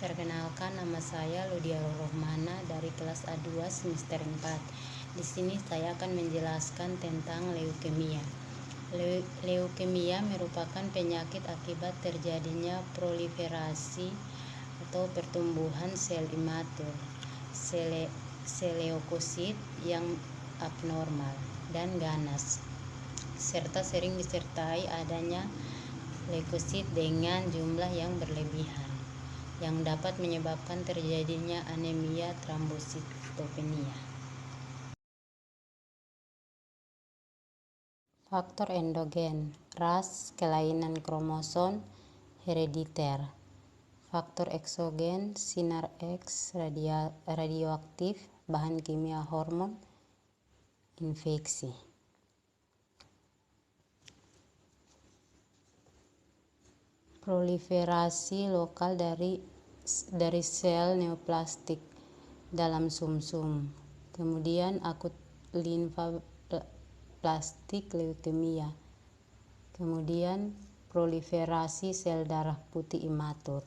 Perkenalkan, nama saya Ludia Rohmana dari kelas A2 semester 4. Di sini saya akan menjelaskan tentang leukemia. Leukemia merupakan penyakit akibat terjadinya proliferasi atau pertumbuhan sel imatur, sel leukosit yang abnormal dan ganas, serta sering disertai adanya leukosit dengan jumlah yang berlebihan, yang dapat menyebabkan terjadinya anemia trombositopenia. Faktor endogen, ras, kelainan kromosom, herediter. Faktor eksogen, sinar X, radioaktif, bahan kimia hormon, infeksi. Proliferasi lokal dari sel neoplastik dalam sumsum. Kemudian akut limfoplastik leukemia. Kemudian proliferasi sel darah putih imatur.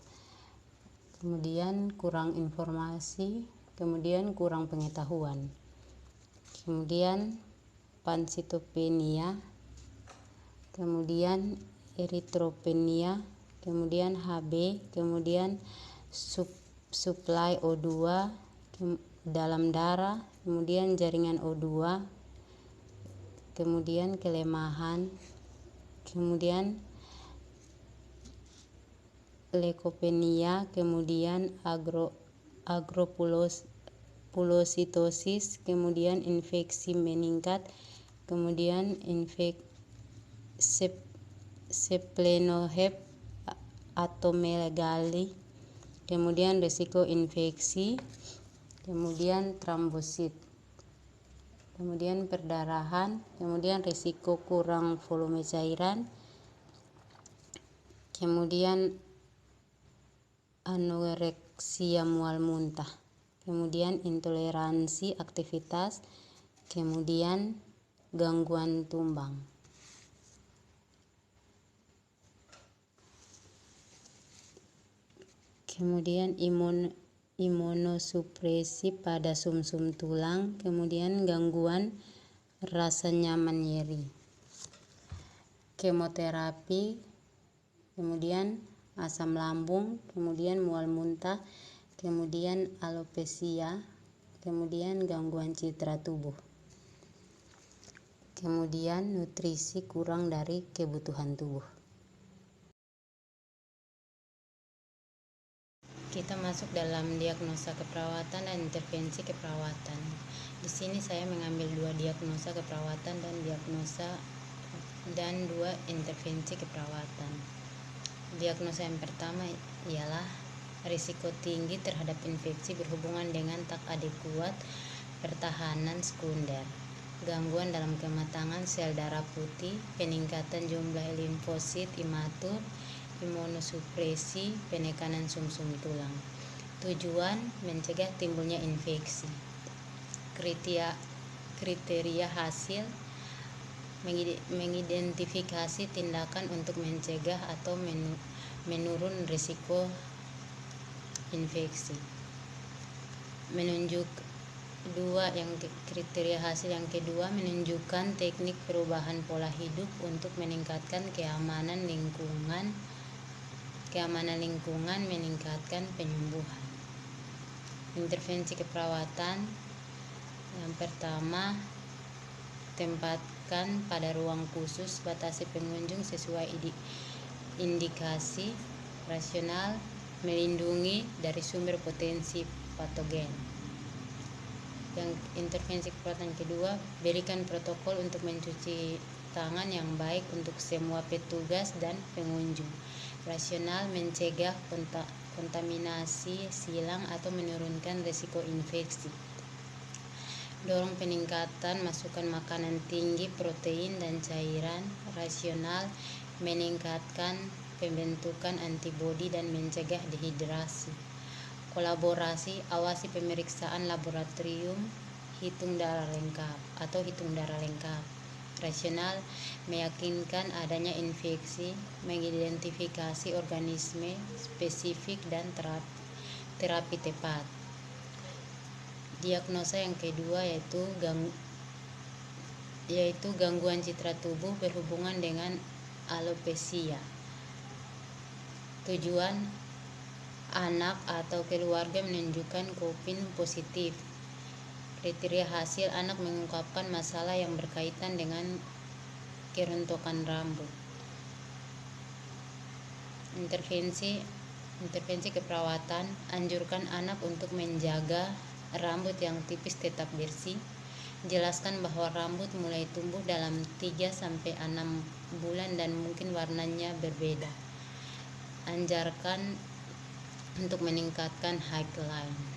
Kemudian kurang informasi, kemudian kurang pengetahuan. Kemudian pansitopenia, kemudian eritropenia, kemudian HB, kemudian suplai O2 dalam darah, kemudian jaringan O2, kemudian kelemahan, kemudian leukopenia, kemudian agropulositosis, kemudian infeksi meningkat, kemudian splenomegaly, kemudian risiko infeksi, kemudian trombosit, kemudian perdarahan, kemudian risiko kurang volume cairan, kemudian anoreksia mual muntah, kemudian intoleransi aktivitas, kemudian gangguan tumbang. Kemudian imunosupresi pada sumsum tulang, kemudian gangguan rasa nyaman nyeri, kemoterapi, kemudian asam lambung, kemudian mual muntah, kemudian alopecia, kemudian gangguan citra tubuh, kemudian nutrisi kurang dari kebutuhan tubuh. Kita masuk dalam diagnosa keperawatan dan intervensi keperawatan. Di sini saya mengambil 2 diagnosa keperawatan dan 2 intervensi keperawatan. Diagnosa yang pertama ialah risiko tinggi terhadap infeksi berhubungan dengan tak adekuat pertahanan sekunder, gangguan dalam kematangan sel darah putih, peningkatan jumlah limfosit imatur, imunosupresi, penekanan sumsum tulang. Tujuan mencegah timbulnya infeksi. Kriteria hasil mengidentifikasi tindakan untuk mencegah atau menurun risiko infeksi. Kriteria hasil yang kedua menunjukkan teknik perubahan pola hidup untuk meningkatkan keamanan lingkungan, meningkatkan penyembuhan. Intervensi keperawatan yang pertama, tempatkan pada ruang khusus, batasi pengunjung sesuai indikasi, rasional, melindungi dari sumber potensi patogen. Yang intervensi keperawatan kedua, berikan protokol untuk mencuci tangan yang baik untuk semua petugas dan pengunjung. Rasional, mencegah kontaminasi silang atau menurunkan risiko infeksi. Dorong peningkatan masukan makanan tinggi protein dan cairan. Rasional, meningkatkan pembentukan antibodi dan mencegah dehidrasi. Kolaborasi, awasi pemeriksaan laboratorium, hitung darah lengkap. Rasional, meyakinkan adanya infeksi, mengidentifikasi organisme spesifik dan terapi. terapi tepat. Diagnosa yang kedua yaitu gangguan citra tubuh berhubungan dengan alopecia. Tujuan anak atau keluarga menunjukkan kopin positif. Kriteria hasil anak mengungkapkan masalah yang berkaitan dengan kerontokan rambut. Intervensi keperawatan, anjurkan anak untuk menjaga rambut yang tipis tetap bersih. Jelaskan bahwa rambut mulai tumbuh dalam 3-6 bulan dan mungkin warnanya berbeda. Anjarkan untuk meningkatkan highline.